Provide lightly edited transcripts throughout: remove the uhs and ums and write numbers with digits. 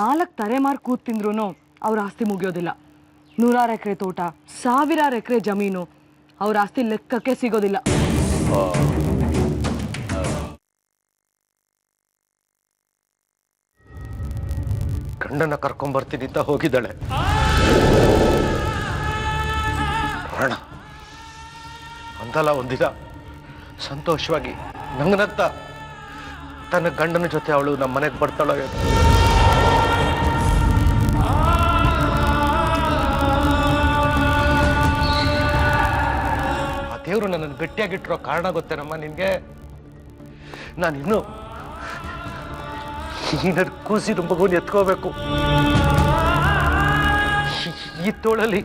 4 ತಲೆಮಾರು ಕೂತ್ ತಿಂದ್ರೂ ಅವ್ರ ಆಸ್ತಿ ಮುಗಿಯೋದಿಲ್ಲ. 100 ಎಕರೆ ತೋಟ, 1000 ಎಕರೆ ಜಮೀನು, ಅವ್ರ ಆಸ್ತಿ ಲೆಕ್ಕಕ್ಕೆ ಸಿಗೋದಿಲ್ಲ. ಗಂಡನ ಕರ್ಕೊಂಡ್ಬರ್ತೀನಿ ಅಂತ ಹೋಗಿದ್ದಾಳೆ. ನೋಡೋಣ ಒಂದಲ್ಲ ಒಂದಿನ ಸಂತೋಷವಾಗಿ ನಂಗನಂತ ತನ್ನ ಗಂಡನ ಜೊತೆ ಅವಳು ನಮ್ಮ ಮನೆಗೆ ಬರ್ತಾಳೋ. ಆ ದೇವರು ನನ್ನನ್ನು ಗಟ್ಟಿಯಾಗಿಟ್ಟಿರೋ ಕಾರಣ ಗೊತ್ತೇನಮ್ಮ ನಿನ್ಗೆ? ನಾನಿನ್ನು ಈ ನನ್ನ ಕೂಸಿನ ಮಗುನ ಎತ್ಕೋಬೇಕು. ಈ ತೋಳಲ್ಲಿ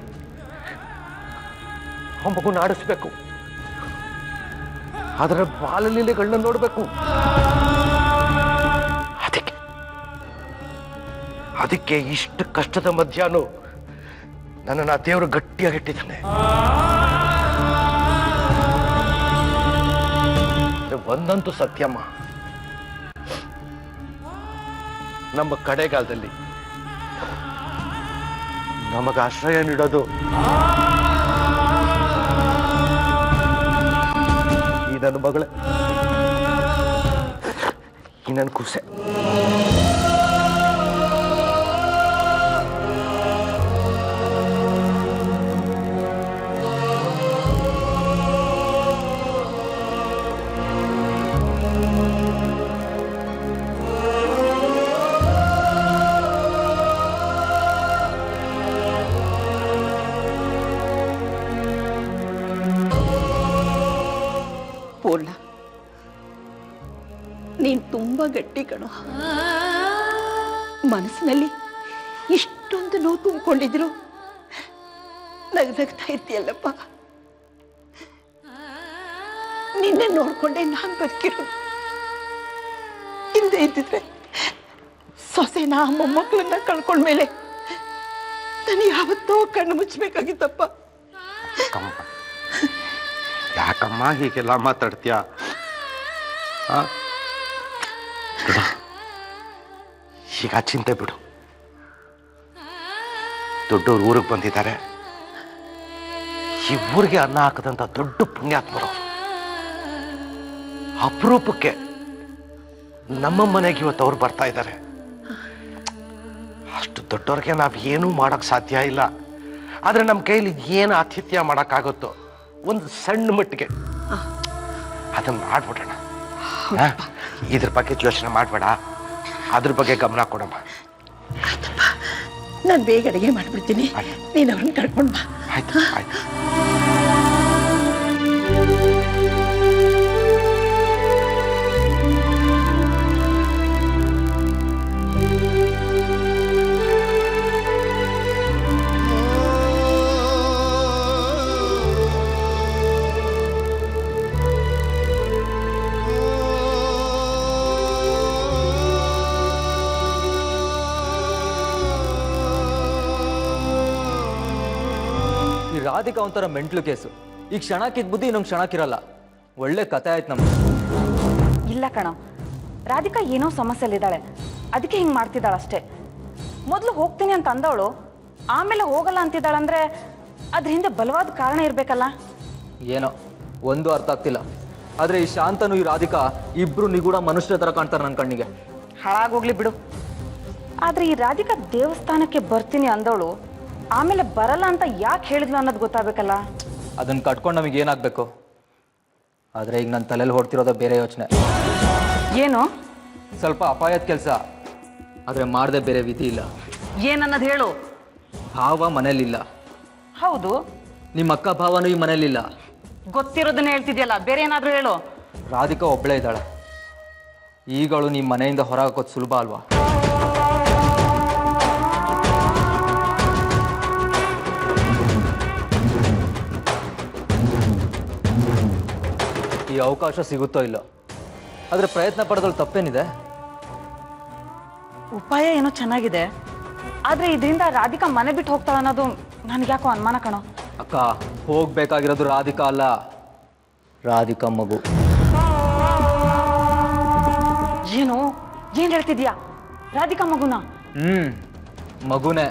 ಆ ಮಗುನ ಆಡಿಸ್ಬೇಕು, ಅದರ ಬಾಲಲೀಲೆಗಳನ್ನ ನೋಡ್ಬೇಕು. ಅದಕ್ಕೆ ಇಷ್ಟು ಕಷ್ಟದ ಮಧ್ಯಾಹ್ನ ನನ್ನನ್ನು ಆ ದೇವರು ಗಟ್ಟಿಯಾಗಿಟ್ಟಿದ್ದಾನೆ. ಒಂದಂತೂ ಸತ್ಯಮ್ಮ, ನಮ್ಮ ಕಡೆಗಾಲದಲ್ಲಿ ನಮಗೆ ಆಶ್ರಯ ನೀಡೋದು ಈ ನನ್ನ ಮಗಳೇ, ಈ ನನ್ನ ಕೂಸೆ. ಪೂರ್ಣ, ನೀನ್ ತುಂಬಾ ಗಟ್ಟಿ ಕಣೋ. ಮನಸ್ಸಿನಲ್ಲಿ ಇಷ್ಟೊಂದು ನೋವು ತುಂಬಿಕೊಂಡಿದ್ರು ನಗ್ನಗ್ತಾ ಇರ್ತೀಯಲ್ಲಪ್ಪ. ನಿನ್ನೆ ನೋಡ್ಕೊಂಡೆ ನಾನ್ ಬದುಕಿರೋದು. ಹಿಂದೆ ಇದ್ದಿದ್ರೆ ಸೊಸೆನ ಮೊಮ್ಮಕ್ಕಳನ್ನ ಕಳ್ಕೊಂಡ್ಮೇಲೆ ನಾನು ಯಾವತ್ತೋ ಕಣ್ಣು ಮುಚ್ಚಬೇಕಾಗಿತ್ತಪ್ಪ. ಯಾಕಮ್ಮ ಹೀಗೆಲ್ಲ ಮಾತಾಡ್ತೀಯ? ಈಗ ಚಿಂತೆ ಬಿಡು. ದೊಡ್ಡವ್ರು ಊರಿಗೆ ಬಂದಿದ್ದಾರೆ. ಈ ಊರಿಗೆ ಅನ್ನ ಹಾಕದಂತ ದೊಡ್ಡ ಪುಣ್ಯಾತ್ಮರು. ಅಪರೂಪಕ್ಕೆ ನಮ್ಮ ಮನೆಗೆ ಇವತ್ತು ಅವ್ರು ಬರ್ತಾ ಇದ್ದಾರೆ. ಅಷ್ಟು ದೊಡ್ಡವ್ರಿಗೆ ನಾವು ಏನೂ ಮಾಡಕ್ ಸಾಧ್ಯ ಇಲ್ಲ. ಆದ್ರೆ ನಮ್ಮ ಕೈಲಿ ಏನು ಆತಿಥ್ಯ ಮಾಡಕ್ಕಾಗುತ್ತೋ ಒಂದು ಸಣ್ಣ ಮಟ್ಟಿಗೆ ಅದನ್ನ ಮಾಡ್ಬಿಡೋಣ. ಇದ್ರ ಬಗ್ಗೆ ಯೋಚನೆ ಮಾಡ್ಬೇಡ, ಅದ್ರ ಬಗ್ಗೆ ಗಮನ ಕೊಡಮ್ಮ. ನಾನು ಬೇಗ ಅಡಿಗೆ ಮಾಡ್ಬಿಡ್ತೀನಿ, ನೀನು ಅವ್ರನ್ನ ಕರ್ಕೊಂಡು ಬಾ. ಆಯ್ತು ಆಯ್ತು. ರಾಧಿಕಾ ಒಂಥರ ಮೆಂಟ್ಲು ಕೇಸು. ಈಗ ಕ್ಷಣಕ್ಕಿದ್ ಬುದ್ಧಿ ಇನ್ನೊಂದು ಕ್ಷಣಕ್ಕಿರಲ್ಲ. ಒಳ್ಳೆ ಕತೆ ಆಯ್ತು ನಮ್ಗೆ. ಇಲ್ಲ ಕಣ, ರಾಧಿಕಾ ಏನೋ ಸಮಸ್ಯೆಲಿದ್ದಾಳೆ, ಅದಕ್ಕೆ ಹಿಂಗೆ ಮಾಡ್ತಿದ್ದಾಳಷ್ಟೇ. ಮೊದಲು ಹೋಗ್ತೀನಿ ಅಂತ ಅಂದವಳು ಆಮೇಲೆ ಹೋಗಲ್ಲ ಅಂತಿದ್ದಾಳಂದ್ರೆ ಅದ್ರ ಹಿಂದೆ ಬಲವಾದ ಕಾರಣ ಇರಬೇಕಲ್ಲ. ಏನೋ ಒಂದು ಅರ್ಥ ಆಗ್ತಿಲ್ಲ. ಆದರೆ ಈ ಶಾಂತನು ಈ ರಾಧಿಕಾ ಇಬ್ರು ನಿಗೂಢ ಮನುಷ್ಯರ ಥರ ಕಾಣ್ತಾರೆ ನನ್ನ ಕಣ್ಣಿಗೆ. ಹಾಳಾಗೋಗ್ಲಿ ಬಿಡು. ಆದರೆ ಈ ರಾಧಿಕಾ ದೇವಸ್ಥಾನಕ್ಕೆ ಬರ್ತೀನಿ ಅಂದವಳು ಆಮೇಲೆ ಬರಲ್ಲ ಅಂತ ಯಾಕೆ ಹೇಳಿದ್ಲು ಅನ್ನೋದು ಗೊತ್ತಾಗಬೇಕಲ್ಲ. ಅದನ್ನು ಕಟ್ಕೊಂಡು ನಮಗೆ ಏನಾಗಬೇಕು? ಆದರೆ ಈಗ ನನ್ನ ತಲೆಯಲ್ಲಿ ಹೊಡ್ತಿರೋದ ಬೇರೆ ಯೋಚನೆ. ಏನು? ಸ್ವಲ್ಪ ಅಪಾಯದ ಕೆಲಸ, ಆದರೆ ಮಾಡದೆ ಬೇರೆ ವಿಧಿ ಇಲ್ಲ. ಏನನ್ನೋದು ಹೇಳು. ಭಾವ ಮನೇಲಿಲ್ಲ. ಹೌದು. ನಿಮ್ಮ ಅಕ್ಕ ಭಾವನೂ ಈ ಮನೇಲಿಲ್ಲ. ಗೊತ್ತಿರೋದನ್ನ ಹೇಳ್ತಿದ್ಯಲ್ಲ, ಬೇರೆ ಏನಾದರೂ ಹೇಳು. ರಾಧಿಕಾ ಒಬ್ಬಳೇ ಇದ್ದಾಳೆ. ಈಗಳು ನಿಮ್ಮ ಮನೆಯಿಂದ ಹೊರಹಾಕೋದು ಸುಲಭ ಅಲ್ವಾ? ಈ ಅವಕಾಶ ಸಿಗುತ್ತೋ ಇಲ್ಲೋ, ಆದರೆ ಪ್ರಯತ್ನ ಪಡೋದ್ರಲ್ಲಿ ತಪ್ಪೇನಿದೆ? ಉಪಾಯ ಏನೋ ಚೆನ್ನಾಗಿದೆ, ಆದರೆ ಇದರಿಂದ ರಾಧಿಕಾ ಮನೆ ಬಿಟ್ಟು ಹೋಗ್ತಾಳೆ ಅನ್ನೋದು ನನಗ್ಯಾಕೋ ಅನುಮಾನ ಕಣೋ. ಅಕ್ಕ, ಹೋಗ್ಬೇಕಾಗಿರೋದು ರಾಧಿಕಾ ಅಲ್ಲ, ರಾಧಿಕಾ ಮಗು. ಏನು ಹೇಳ್ತಿದ್ಯಾ? ರಾಧಿಕಾ ಮಗುನ? ಮಗುನೇ.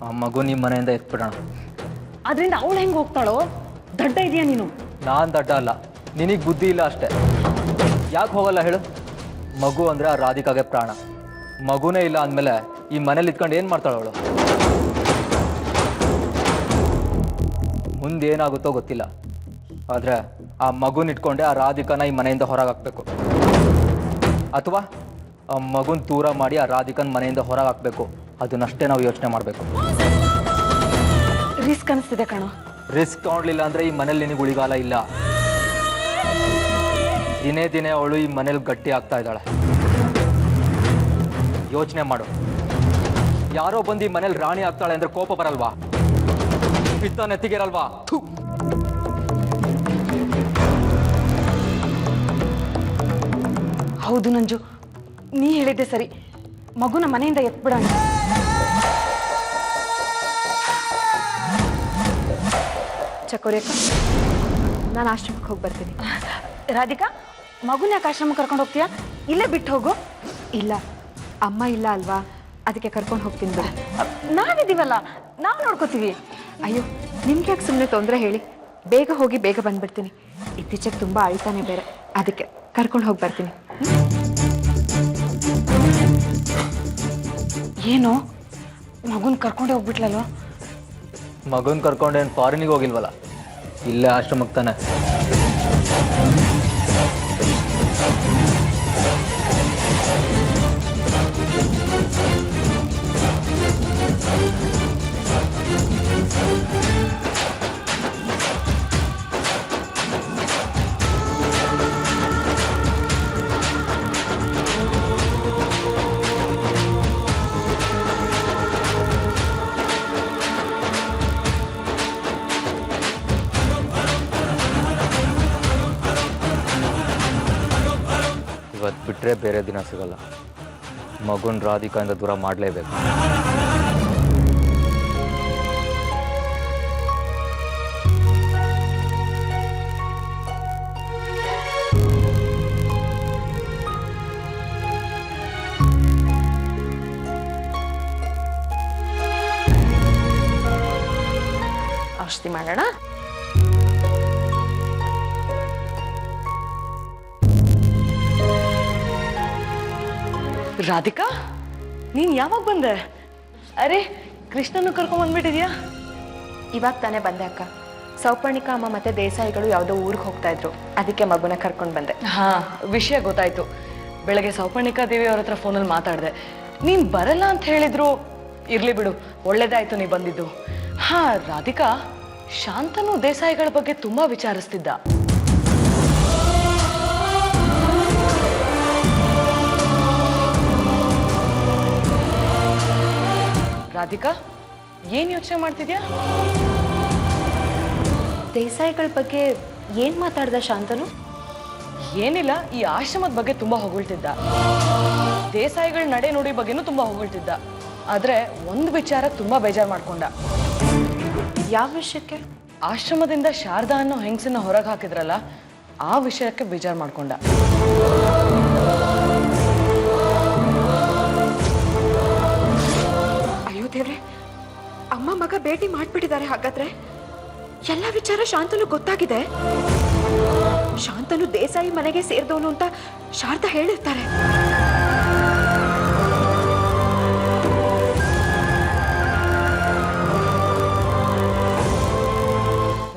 ಆ ಮಗು ನಿಮ್ಮ ಮನೆಯಿಂದ ಎತ್ಬಿಡೋಣ. ಅದರಿಂದ ಅವಳು ಹೆಂಗೆ ಹೋಗ್ತಾಳೋ? ದಡ್ಡ ಇದೆಯಾ ನೀನು? ನಾನು ದಡ್ಡ ಅಲ್ಲ, ನಿನಗೆ ಬುದ್ಧಿ ಇಲ್ಲ ಅಷ್ಟೇ. ಯಾಕೆ ಹೋಗಲ್ಲ ಹೇಳು? ಮಗು ಅಂದರೆ ಆ ರಾಧಿಕಾಗೆ ಪ್ರಾಣ. ಮಗುನೇ ಇಲ್ಲ ಅಂದಮೇಲೆ ಈ ಮನೇಲಿ ಇದ್ಕೊಂಡು ಏನು ಮಾಡ್ತಾಳೆ ಅವಳು? ಮುಂದೇನಾಗುತ್ತೋ ಗೊತ್ತಿಲ್ಲ, ಆದರೆ ಆ ಮಗುನ ಇಟ್ಕೊಂಡೆ ಆ ರಾಧಿಕಾನ ಈ ಮನೆಯಿಂದ ಹೊರಗೆ ಹಾಕಬೇಕು, ಅಥವಾ ಆ ಮಗುನ ದೂರ ಮಾಡಿ ಆ ರಾಧಿಕನ ಮನೆಯಿಂದ ಹೊರಗೆ ಹಾಕಬೇಕು. ಅದನ್ನಷ್ಟೇ ನಾವು ಯೋಚನೆ ಮಾಡಬೇಕು. ರಿಸ್ಕ್ ಅನಿಸ್ತಿದೆ ಕಣೋ. ರಿಸ್ಕ್ ತಗೊಳ್ಲಿಲ್ಲ ಅಂದರೆ ಈ ಮನೇಲಿ ನಿನಗೆ ಉಳಿಗಾಲ ಇಲ್ಲ. ದಿನೇ ದಿನೇ ಅವಳು ಈ ಮನೇಲಿ ಗಟ್ಟಿ ಆಗ್ತಾ ಇದ್ದಾಳೆ. ಯೋಚನೆ ಮಾಡು, ಯಾರೋ ಬಂದು ಈ ಮನೇಲಿ ರಾಣಿ ಆಗ್ತಾಳೆ ಅಂದ್ರೆ ಕೋಪ ಬರಲ್ವಾ? ಪಿತ್ತ ನೆತ್ತಿಗಿರಲ್ವಾ? ಥು. ಹೌದು ನಂಜು, ನೀ ಹೇಳಿದ್ದೆ ಸರಿ. ಮಗುನ ಮನೆಯಿಂದ ಎತ್ಬಿಡೋಣ. ಚಕೋರಿ ಅಕ್ಕ, ನಾನು ಆಶ್ರಮಕ್ಕೆ ಹೋಗಿ ಬರ್ತೀನಿ. ರಾಧಿಕಾ, ಮಗುನ ಯಾಕೆ ಆಶ್ರಮಕ್ಕೆ ಕರ್ಕೊಂಡು ಹೋಗ್ತೀಯಾ? ಇಲ್ಲೇ ಬಿಟ್ಟು ಹೋಗು. ಇಲ್ಲ, ಅಮ್ಮ ಇಲ್ಲ ಅಲ್ವಾ, ಅದಕ್ಕೆ ಕರ್ಕೊಂಡು ಹೋಗ್ತೀನಿ ಬಿಡಿ. ನಾವಿದ್ದೀವಲ್ಲ, ನಾವು ನೋಡ್ಕೋತೀವಿ. ಅಯ್ಯೋ, ನಿಮ್ಗೆ ಯಾಕೆ ಸುಮ್ಮನೆ ತೊಂದರೆ ಹೇಳಿ? ಬೇಗ ಹೋಗಿ ಬೇಗ ಬಂದ್ಬಿಡ್ತೀನಿ. ಇತ್ತೀಚೆಗೆ ತುಂಬ ಅಳ್ತಾನೆ ಬೇರೆ, ಅದಕ್ಕೆ ಕರ್ಕೊಂಡು ಹೋಗಿ ಬರ್ತೀನಿ. ಏನು ಮಗುನ ಕರ್ಕೊಂಡೇ ಹೋಗ್ಬಿಟ್ಲಲ್ವ? ಮಗುನ ಕರ್ಕೊಂಡೇನು ಫಾರಿನಿಗೆ ಹೋಗಿಲ್ವಲ್ಲ, ಇಲ್ಲೇ ಆಶ್ರಮಕ್ಕೆ ತಾನೆ. ಇವತ್ತು ಬಿಟ್ಟರೆ ಬೇರೆ ದಿನ ಸಿಗಲ್ಲ. ಮಗುನ ರಾಧಿಕಾಯಿಂದ ದೂರ ಮಾಡಲೇಬೇಕು. ಔಷಧಿ ಮಾಡೋಣ. ರಾಧಿಕಾ, ನೀನ್ ಯಾವಾಗ ಬಂದೆ? ಅರೆ, ಕೃಷ್ಣನು ಕರ್ಕೊಂಡ್ ಬಂದ್ಬಿಟ್ಟಿದ್ಯಾ? ಇವಾಗ ತಾನೇ ಬಂದೆ ಅಕ್ಕ. ಸೌಪರ್ಣಿಕಾ ಅಮ್ಮ ಮತ್ತೆ ದೇಸಾಯಿಗಳು ಯಾವುದೋ ಊರಿಗೆ ಹೋಗ್ತಾ ಇದ್ರು, ಅದಕ್ಕೆ ಮಗುನ ಕರ್ಕೊಂಡು ಬಂದೆ. ಹಾ, ವಿಷಯ ಗೊತ್ತಾಯ್ತು. ಬೆಳಗ್ಗೆ ಸೌಪರ್ಣಿಕಾ ದೇವಿ ಅವ್ರ ಹತ್ರ ಫೋನಲ್ಲಿ ಮಾತಾಡಿದೆ. ನೀನ್ ಬರಲ್ಲ ಅಂತ ಹೇಳಿದ್ರು. ಇರ್ಲಿ ಬಿಡು, ಒಳ್ಳೇದಾಯ್ತು ನೀ ಬಂದಿದ್ದು. ಹಾ ರಾಧಿಕಾ, ಶಾಂತನು ದೇಸಾಯಿಗಳ ಬಗ್ಗೆ ತುಂಬಾ ವಿಚಾರಿಸ್ತಿದ್ದ. ರಾಧಿಕಾ, ಏನ್ ಯೋಚನೆ ಮಾಡ್ತಿದ್ಯಾ? ದೇಸಾಯಿಗಳ ಬಗ್ಗೆ ಏನ್ ಮಾತಾಡ್ದ ಶಾಂತನು? ಏನಿಲ್ಲ, ಈ ಆಶ್ರಮದ ಬಗ್ಗೆ ತುಂಬಾ ಹೊಗಳ್ತಿದ್ದ. ದೇಸಾಯಿಗಳ ನಡೆ ನುಡಿ ಬಗ್ಗೆನೂ ತುಂಬಾ ಹೊಗಳ್ತಿದ್ದ. ಆದ್ರೆ ಒಂದು ವಿಚಾರ ತುಂಬಾ ಬೇಜಾರು ಮಾಡ್ಕೊಂಡ. ಯಾವ ವಿಷಯಕ್ಕೆ? ಆಶ್ರಮದಿಂದ ಶಾರದಾ ಅನ್ನೋ ಹೆಂಗಸನ್ನ ಹೊರಗೆ ಹಾಕಿದ್ರಲ್ಲ, ಆ ವಿಷಯಕ್ಕೆ ಬೇಜಾರು ಮಾಡ್ಕೊಂಡ. ಅಯ್ಯೋ ದೇವ್ರೆ, ಅಮ್ಮ ಮಗ ಭೇಟಿ ಮಾಡ್ಬಿಟ್ಟಿದ್ದಾರೆ. ಹಾಗಾದ್ರೆ ಎಲ್ಲ ವಿಚಾರ ಶಾಂತನು ಗೊತ್ತಾಗಿದೆ. ಶಾಂತನು ದೇಸಾಯಿ ಮನೆಗೆ ಸೇರಿದವನು ಅಂತ ಶಾರದಾ ಹೇಳಿರ್ತಾರೆ.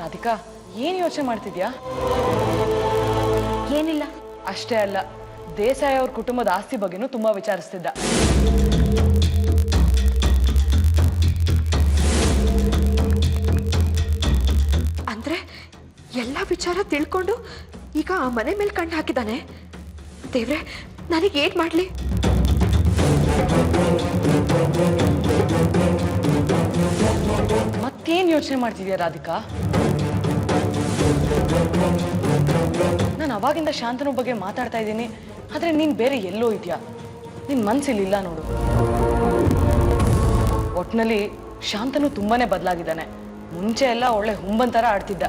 ರಾಧಿಕಾ, ಏನ್ ಯೋಚನೆ ಮಾಡ್ತಿದ್ಯಾ? ಏನಿಲ್ಲ. ಅಷ್ಟೇ ಅಲ್ಲ, ದೇಸಾಯಿ ಅವ್ರ ಕುಟುಂಬದ ಆಸ್ತಿ ಬಗ್ಗೆನೂ ತುಂಬಾ ವಿಚಾರಿಸ್ತಿದ್ದ. ಅಂದ್ರೆ ಎಲ್ಲ ವಿಚಾರ ತಿಳ್ಕೊಂಡು ಈಗ ಆ ಮನೆ ಮೇಲೆ ಕಣ್ಣು ಹಾಕಿದ್ದಾನೆ. ದೇವ್ರೆ, ನನಗೆ ಏನ್ ಮಾಡ್ಲಿ? ಮತ್ತೇನ್ ಯೋಚನೆ ಮಾಡ್ತಿದ್ಯಾ ರಾಧಿಕಾ? ನಾನು ಅವಾಗಿಂದ ಶಾಂತನು ಬಗ್ಗೆ ಮಾತಾಡ್ತಾ ಇದ್ದೀನಿ, ಆದ್ರೆ ನೀನ್ ಬೇರೆ ಎಲ್ಲೋ ಇದೆಯಾ. ನಿನ್ ಮನ್ಸಿಲ್ಲ ನೋಡು. ಒಟ್ನಲ್ಲಿ ಶಾಂತನು ತುಂಬಾನೇ ಬದಲಾಗಿದ್ದಾನೆ. ಮುಂಚೆ ಎಲ್ಲ ಒಳ್ಳೆ ಹುಂಬಂತರ ಆಡ್ತಿದ್ದ.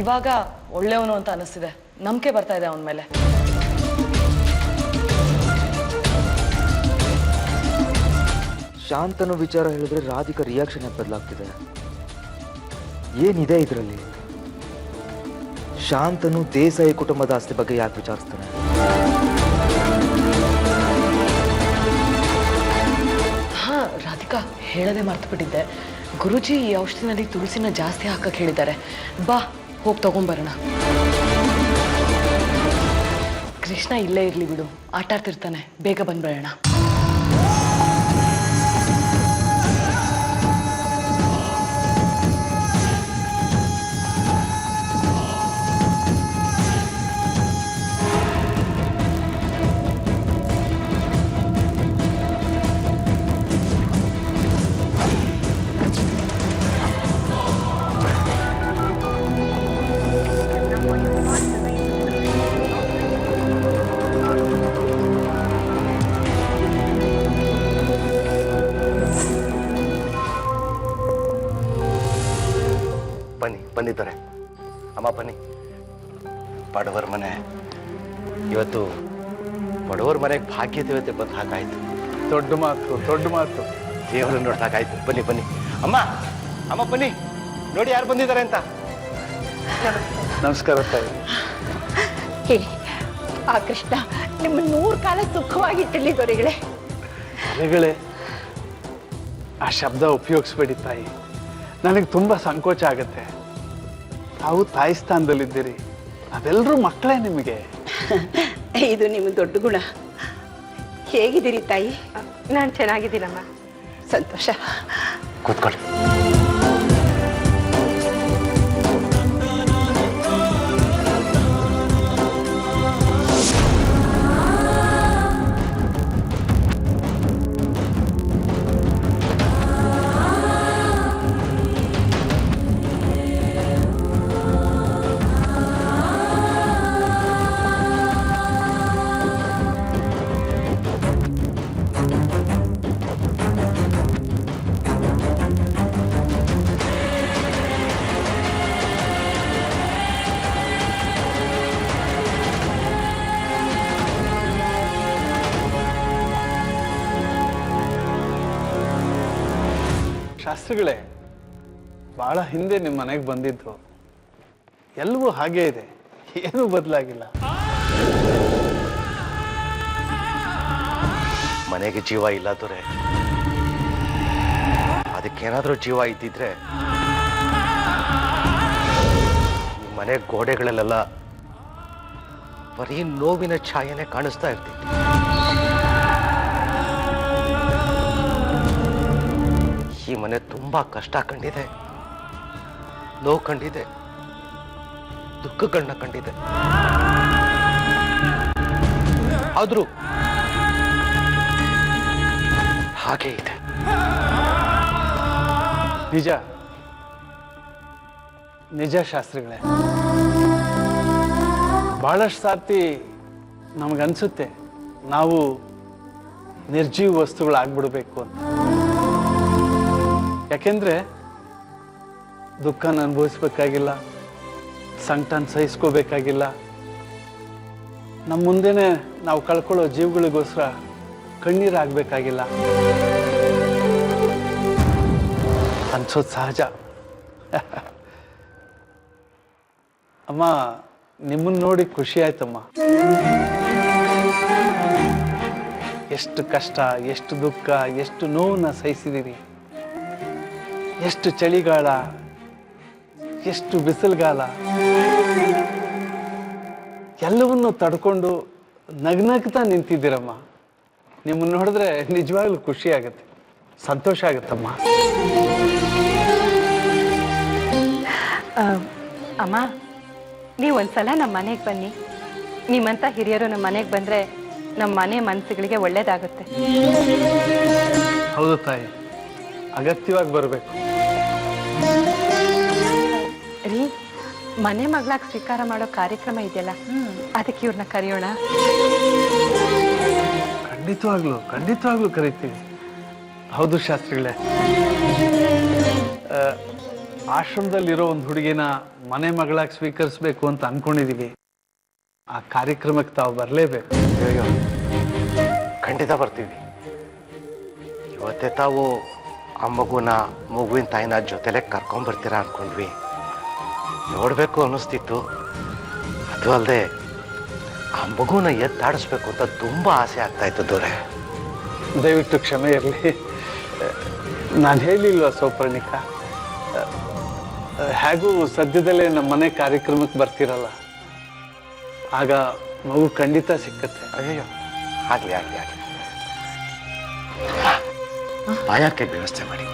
ಇವಾಗ ಒಳ್ಳೆಯವನು ಅಂತ ಅನಿಸ್ತಿದೆ. ನಂಬಿಕೆ ಬರ್ತಾ ಇದೆ ಅವನ ಮೇಲೆ. ಶಾಂತನು ವಿಚಾರ ಹೇಳಿದ್ರೆ ರಾಧಿಕಾ ರಿಯಾಕ್ಷನ್ ಯಾಕೆ ಬದಲಾಗ್ತಿದೆ? ಏನಿದೆ ಇದರಲ್ಲಿ? ಶಾಂತನು ದೇಸಾಯಿ ಕುಟುಂಬದ ಆಸ್ತಿ ಬಗ್ಗೆ ಯಾಕೆ ವಿಚಾರಿಸ್ತಾನೆ? ಹಾ ರಾಧಿಕಾ, ಹೇಳದೆ ಮರ್ತು ಬಿಟ್ಟಿದ್ದೆ. ಗುರುಜಿ ಈ ಔಷಧಿನಲ್ಲಿ ತುಳಸಿನ ಜಾಸ್ತಿ ಹಾಕಕ್ಕೆ ಹೇಳಿದ್ದಾರೆ. ಬಾ ಹೋಗಿ ತಗೊಂಬರೋಣ. ಕೃಷ್ಣ ಇಲ್ಲೇ ಇರ್ಲಿ ಬಿಡು, ಆಟ ಆಡ್ತಿರ್ತಾನೆ. ಬೇಗ ಬಂದ್ಬಿಡೋಣ. ಬಂದಿದ್ದಾರೆ. ಅಮ್ಮ ಬನ್ನಿ. ಬಡವರ ಮನೆ ಇವತ್ತು, ಬಡವರ ಮನೆಗೆ ಭಾಗ್ಯ ದೇವತೆ ಬಂದು ಹಾಕಾಯ್ತು. ದೊಡ್ಡ ಮಾತು, ದೊಡ್ಡ ಮಾತು. ದೇವರನ್ನು ನೋಡ್ದಾಗಾಯ್ತು. ಬನ್ನಿ ಬನ್ನಿ ಅಮ್ಮ. ಅಮ್ಮ ಬನ್ನಿ, ನೋಡಿ ಯಾರು ಬಂದಿದ್ದಾರೆ ಅಂತ. ನಮಸ್ಕಾರ ತಾಯಿ. ಹೇ ಆ ಕೃಷ್ಣ ನಿಮ್ಮ 100 ಕಾಲ ಸುಖವಾಗಿಟ್ಟಿರ್ಲಿ ದೊರೆಗಳೇ. ಅಲೆಗಳೇ, ಆ ಶಬ್ದ ಉಪಯೋಗಿಸ್ಬೇಡಿ ತಾಯಿ. ನನಗೆ ತುಂಬ ಸಂಕೋಚ ಆಗುತ್ತೆ. ತಾವು ತಾಯಿ ಸ್ಥಾನದಲ್ಲಿದ್ದೀರಿ, ಅದೆಲ್ಲರೂ ಮಕ್ಕಳೇ ನಿಮಗೆ. ಇದು ನಿಮ್ಮ ದೊಡ್ಡ ಗುಣ. ಹೇಗಿದ್ದೀರಿ ತಾಯಿ? ನಾನು ಚೆನ್ನಾಗಿದ್ದೀನಮ್ಮ. ಸಂತೋಷ. ಕೂತ್ಕೊಳ್ಳಿ. ಶಾಸ್ತ್ರಿಗಳೇ, ಬಹಳ ಹಿಂದೆ ನಿಮ್ಮ ಮನೆಗೆ ಬಂದಿದ್ದು. ಎಲ್ಲವೂ ಹಾಗೇ ಇದೆ, ಏನೂ ಬದಲಾಗಿಲ್ಲ. ಮನೆಗೆ ಜೀವ ಇಲ್ಲ ದೊರೆ. ಅದಕ್ಕೇನಾದ್ರೂ ಜೀವ ಇದ್ದಿದ್ರೆ ಈ ಮನೆ ಗೋಡೆಗಳಲ್ಲೆಲ್ಲ ಬರೀ ನೋವಿನ ಛಾಯೆನೆ ಕಾಣಿಸ್ತಾ ಇರ್ತಿತ್ತು. ಈ ಮನೆ ತುಂಬಾ ಕಷ್ಟ ಕಂಡಿದೆ, ನೋವು ಕಂಡಿದೆ, ದುಃಖಗಳನ್ನ ಕಂಡಿದೆ. ಆದ್ರೂ ಹಾಗೆ ಇದೆ. ನಿಜ ನಿಜ ಶಾಸ್ತ್ರಿಗಳೇ. ಬಹಳಷ್ಟು ಸಾರ್ತಿ ನಮಗನ್ಸುತ್ತೆ ನಾವು ನಿರ್ಜೀವ ವಸ್ತುಗಳಾಗ್ಬಿಡ್ಬೇಕು ಅಂತ. ಯಾಕೆಂದ್ರೆ ದುಃಖನ ಅನುಭವಿಸ್ಬೇಕಾಗಿಲ್ಲ, ಸಂಕಟನ ಸಹಿಸ್ಕೋಬೇಕಾಗಿಲ್ಲ. ನಮ್ಮ ಮುಂದೆನೆ ನಾವು ಕಳ್ಕೊಳ್ಳೋ ಜೀವಗಳಿಗೋಸ್ಕರ ಕಣ್ಣೀರಾಗಬೇಕಾಗಿಲ್ಲ ಅನ್ಸೋದು ಸಹಜ. ಅಮ್ಮ, ನಿಮ್ಮನ್ನ ನೋಡಿ ಖುಷಿ ಆಯ್ತಮ್ಮ. ಎಷ್ಟು ಕಷ್ಟ, ಎಷ್ಟು ದುಃಖ, ಎಷ್ಟು ನೋವನ್ನ ಸಹಿಸಿದ್ದೀರಿ. ಎಷ್ಟು ಚಳಿಗಾಲ, ಎಷ್ಟು ಬಿಸಿಲುಗಾಲ, ಎಲ್ಲವನ್ನೂ ತಡ್ಕೊಂಡು ನಗ್ನಗ್ತಾ ನಿಂತಿದ್ದೀರಮ್ಮ. ನಿಮ್ಮನ್ನು ನೋಡಿದ್ರೆ ನಿಜವಾಗ್ಲೂ ಖುಷಿ ಆಗುತ್ತೆ, ಸಂತೋಷ ಆಗುತ್ತಮ್ಮ. ಅಮ್ಮ, ನೀವು ಒಂದ್ಸಲ ನಮ್ಮ ಮನೆಗೆ ಬನ್ನಿ. ನಿಮ್ಮಂಥ ಹಿರಿಯರು ನಮ್ಮ ಮನೆಗೆ ಬಂದರೆ ನಮ್ಮ ಮನೆ ಮನಸ್ಸುಗಳಿಗೆ ಒಳ್ಳೇದಾಗುತ್ತೆ. ಹೌದು ತಾಯಿ, ಅಗತ್ಯವಾಗಿ ಬರಬೇಕು. ರೀ, ಮನೆ ಮಗಳಾಗಿ ಸ್ವೀಕಾರ ಮಾಡೋ ಕಾರ್ಯಕ್ರಮ ಇದೆಯಲ್ಲ, ಅದಕ್ಕೆ ಇವ್ರನ್ನ ಕರೆಯೋಣ. ಖಂಡಿತವಾಗ್ಲೂ ಕರಿತೀವಿ. ಹೌದು ಶಾಸ್ತ್ರಿಗಳೇ, ಆಶ್ರಮದಲ್ಲಿರೋ ಒಂದು ಹುಡುಗಿನ ಮನೆ ಮಗಳಾಗಿ ಸ್ವೀಕರಿಸ್ಬೇಕು ಅಂತ ಅನ್ಕೊಂಡಿದೀವಿ. ಆ ಕಾರ್ಯಕ್ರಮಕ್ಕೆ ತಾವು ಬರಲೇಬೇಕು. ಖಂಡಿತ ಬರ್ತೀವಿ. ಇವತ್ತೇ ತಾವು ಆ ಮಗುವಿನ ತಾಯಿನ ಜೊತೆಲೆ ಕರ್ಕೊಂಬರ್ತೀರಾ ಅನ್ಕೊಂಡ್ವಿ. ನೋಡಬೇಕು ಅನ್ನಿಸ್ತಿತ್ತು. ಅದು ಅಲ್ಲದೆ ಆ ಮಗುನ ಎತ್ತಾಡಿಸ್ಬೇಕು ಅಂತ ತುಂಬ ಆಸೆ ಆಗ್ತಾ ಇತ್ತು ದೊರೆ. ದಯವಿಟ್ಟು ಕ್ಷಮೆ ಇರಲಿ. ನಾನು ಹೇಳಿಲ್ವ ಸೌಪರ್ಣಿಕ, ಹೇಗೂ ಸದ್ಯದಲ್ಲೇ ನಮ್ಮ ಮನೆ ಕಾರ್ಯಕ್ರಮಕ್ಕೆ ಬರ್ತಿರಲ್ಲ, ಆಗ ಮಗು ಖಂಡಿತ ಸಿಕ್ಕತ್ತೆ. ಅಯ್ಯೋ, ಆಗಲಿ ಆಗಲಿ ಆಗಲಿ. ಬಾಯಾಕೆ ವ್ಯವಸ್ಥೆ ಮಾಡಿ.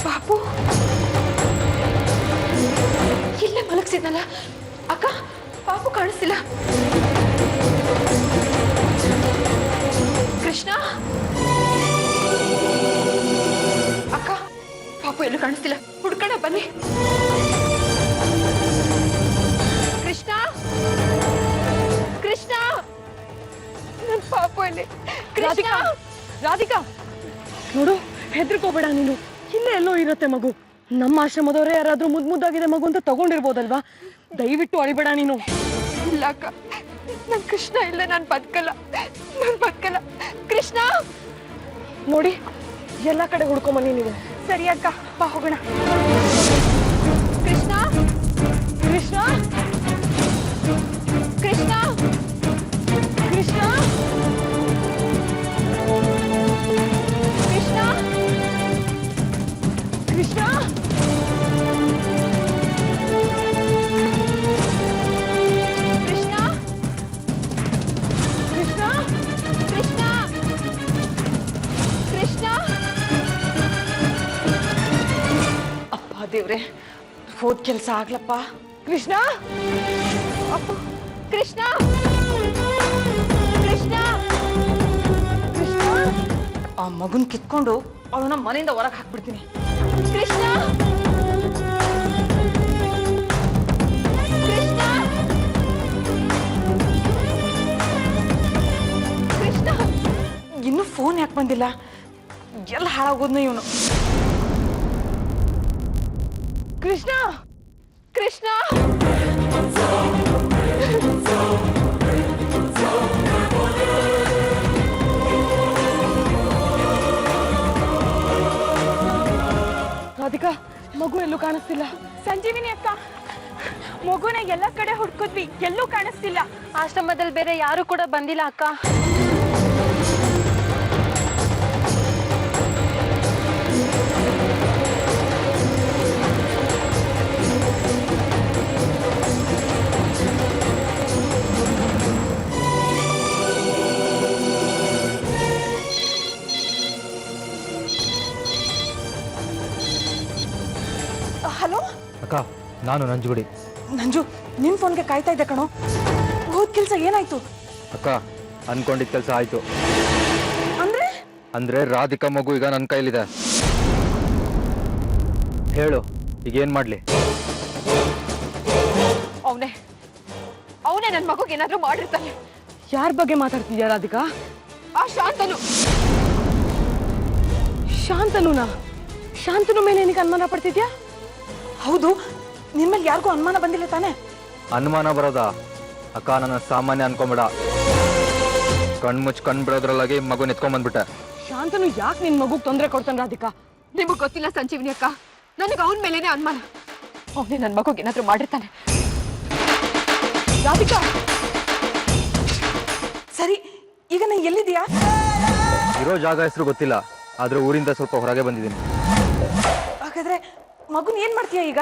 ಪಾಪು ಇಲ್ಲೇ ಮಲಗಿಸಿದ್ನಲ್ಲ ಅಕ್ಕ, ಪಾಪು ಕಾಣಿಸ್ತಿಲ್ಲ. ಕೃಷ್ಣ ಅಕ್ಕ, ಪಾಪು ಎಲ್ಲೂ ಕಾಣಿಸ್ತಿಲ್ಲ, ಹುಡ್ಕಣ ಬನ್ನಿ. ಕೃಷ್ಣ ಕೃಷ್ಣ, ನನ್ ಪಾಪು ಎಲ್ಲಿ? ಕೃಷ್ಣ. ರಾಧಿಕಾ ನೋಡು, ಹೆದರ್ಕೋಬೇಡ ನೀನು. ಇಲ್ಲೇ ಎಲ್ಲೋ ಇರುತ್ತೆ ಮಗು. ನಮ್ಮ ಆಶ್ರಮದವರೇ ಯಾರಾದ್ರೂ ಮುದ್ದಾಗಿದೆ ಮಗು ಅಂತ ತಗೊಂಡಿರ್ಬೋದಲ್ವಾ. ದಯವಿಟ್ಟು ಅಳಿಬೇಡ ನೀನು. ಇಲ್ಲ ಅಕ್ಕ, ನನ್ ಕೃಷ್ಣ ಇಲ್ಲ, ನಾನ್ ಬದುಕಲ್ಲ. ಕೃಷ್ಣ ನೋಡಿ, ಎಲ್ಲ ಕಡೆ ಹುಡ್ಕೊಂಬನ್ನಿ ನೀವು. ಸರಿ ಅಕ್ಕ, ಬಾ ಹೋಗೋಣ. ಕೃಷ್ಣ ಕೃಷ್ಣ ಕೃಷ್ಣ ಕೃಷ್ಣ ಕೃಷ್ಣ ಕೃಷ್ಣ ಕೃಷ್ಣ ಕೃಷ್ಣ ಕೃಷ್ಣ ಕೃಷ್ಣ. ಅಪ್ಪ ದೇವ್ರೆ, ಹೋದ್ ಕೆಲಸ ಆಗ್ಲಪ್ಪ. ಕೃಷ್ಣ ಅಪ್ಪ, ಕೃಷ್ಣ ಕೃಷ್ಣ ಕೃಷ್ಣ ಆ ಮಗುನ್ ಕಿತ್ಕೊಂಡು ಅವಳನ್ನ ಮನೆಯಿಂದ ಹೊರಗೆ ಹಾಕ್ಬಿಡ್ತೀನಿ. ಕೃಷ್ಣ ಕೃಷ್ಣ ಕೃಷ್ಣ. ಇನ್ನೂ ಫೋನ್ ಯಾಕೆ ಬಂದಿಲ್ಲ? ಎಲ್ಲ ಹಾಳಾಗೋದ್ನ ಇವನು. ಕೃಷ್ಣ ಕೃಷ್ಣ ರಾಧಿಕಾ, ಮಗು ಎಲ್ಲೂ ಕಾಣಿಸ್ತಿಲ್ಲ. ಸಂಜೀವಿನಿ ಅಕ್ಕ, ಮಗುನ ಎಲ್ಲ ಕಡೆ ಹುಡ್ಕಿದ್ವಿ, ಎಲ್ಲೂ ಕಾಣಿಸ್ತಿಲ್ಲ. ಆಶ್ರಮದಲ್ಲಿ ಬೇರೆ ಯಾರು ಕೂಡ ಬಂದಿಲ್ಲ ಅಕ್ಕ. ಹಲೋ ಅಕ್ಕ, ನಾನು ನಂಜುಗುಡಿ. ನಂಜು, ನಿನ್ ಫೋನ್ಗೆ ಕಾಯ್ತಾ ಇದ್ದೆ ಕಣೋ. ಹೋದ್ ಕೆಲ್ಸ ಏನಾಯ್ತು? ಅಕ್ಕ, ಅನ್ಕೊಂಡಿದ್ದ ಕೆಲಸ ಆಯ್ತು. ಅಂದ್ರೆ ರಾಧಿಕಾ ಮಗು ಈಗ ನನ್ನ ಕೈಲಿದೆ. ಹೇಳು, ಈಗೇನ್ ಮಾಡ್ಲಿ? ಅವನೇ ನನ್ ಮಗುಗೆ ಏನಾದ್ರೂ ಮಾಡಿರ್ತಾನೆ. ಯಾರ ಬಗ್ಗೆ ಮಾತಾಡ್ತಿದ್ಯಾ ರಾಧಿಕಾ? ಆ ಶಾಂತನು. ಶಾಂತನು ಮೇಲೆ ಏನಕ್ಕೆ ಅನುಮಾನ ಪಡ್ತಿದ್ಯಾ? ಹೌದು, ನಿಮ್ಮಲ್ಲಿ ಯಾರಿಗೂ ಅನುಮಾನ ಬಂದಿಲ್ಲ ತಾನೆ? ಅನುಮಾನ ಬರೋದಾ? ಅಕ್ಕ, ನನ್ನ ಸಾಮಾನ್ಯ ಅನ್ಕೊಂಬೇಡ. ಕಣ್ಮುಚ್ಚಿ ಬಿಡೋದ್ರೊಳಗೆ ಮಗು ಎತ್ಕೊಂಡ್ಬಂದ್ಬಿಟ್ಟೆ. ಶಾಂತನು ಯಾಕೆ ನಿನ್ ಮಗುಗ್ ತೊಂದರೆ ಕೊಡ್ತಾನೆ ರಾಧಿಕಾ? ನಿಮಗ್ ಗೊತ್ತಿಲ್ಲ ಸಂಜೀವಿನಿ ಅಕ್ಕ, ನನಗೆ ಅವನ ಮೇಲೇನೆ ಅನುಮಾನ. ಅವನೇ ನನ್ ಮಗುಗೆ ಏನಾದ್ರೂ ಮಾಡಿರ್ತಾನೆ. ರಾಧಿಕಾ, ಸರಿ, ಈಗ ನಾನು ಎಲ್ಲಿದ್ಯಾ? ಇರೋ ಜಾಗ ಹೆಸರು ಗೊತ್ತಿಲ್ಲ, ಆದ್ರೆ ಊರಿಂದ ಸ್ವಲ್ಪ ಹೊರಗೆ ಬಂದಿದ್ದೀನಿ. ಹಾಗಾದ್ರೆ ಮಗುನ್ ಏನ್ ಮಾಡ್ತೀಯ ಈಗ?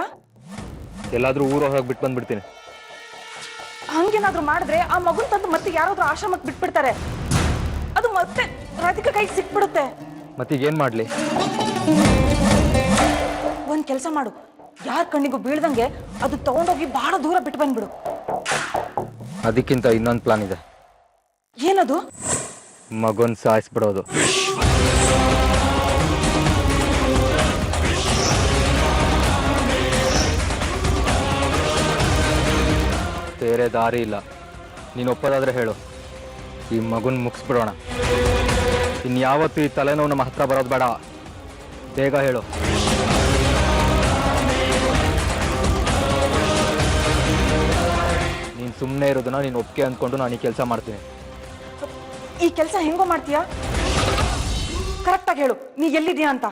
ಎಲ್ಲಾದ್ರೂ ಊರ ಹೊರಗೆ ಬಿಟ್ಟು ಬಂದ್ಬಿಡ್ತೀನಿ. ಹಂಗೇನಾದ್ರೂ ಮಾಡಿದ್ರೆ ಆ ಮಗುನ್ ತಂದು ಮತ್ತೆ ಯಾರಾದ್ರೂ ಆಶ್ರಮಕ್ಕೆ ಬಿಟ್ಬಿಡ್ತಾರೆ. ಅದು ಮತ್ತೆ ರಾಧಿಕಾ ಕೈ ಸಿಕ್ಬಿಡುತ್ತೆ. ಮತ್ತೀಗೇನು ಮಾಡಲಿ? ಒಂದ್ ಕೆಲಸ ಮಾಡು, ಯಾರ ಕಣ್ಣಿಗೂ ಬೀಳ್ದಂಗೆ ಅದು ತಗೊಂಡೋಗಿ ಬಹಳ ದೂರ ಬಿಟ್ಟು ಬಂದ್ಬಿಡು. ಅದಕ್ಕಿಂತ ಇನ್ನೊಂದು ಪ್ಲಾನ್ ಇದೆ. ಏನದು? ಮಗುನ್ ಸಾಯಿಸ್ಬಿಡೋದು. ಬೇರೆ ದಾರಿ ಇಲ್ಲ. ನೀನು ಒಪ್ಪೋದಾದ್ರೆ ಹೇಳು, ಈ ಮಗುನ್ ಮುಗಿಸ್ಬಿಡೋಣ. ಇನ್ಯಾವತ್ತೂ ಈ ತಲೆನೋವು ನಮ್ಮ ಹತ್ರ ಬರೋದು ಬೇಡ. ಬೇಗ ಹೇಳು. ನೀನು ಸುಮ್ಮನೆ ಇರೋದನ್ನ ನೀನು ಒಪ್ಪಿಗೆ ಅಂದ್ಕೊಂಡು ನಾನು ಈ ಕೆಲಸ ಮಾಡ್ತೀನಿ. ಈ ಕೆಲಸ ಹೆಂಗೋ ಮಾಡ್ತೀಯಾ? ಕರೆಕ್ಟಾಗಿ ಹೇಳು, ನೀ ಎಲ್ಲಿದ್ಯಾ ಅಂತ.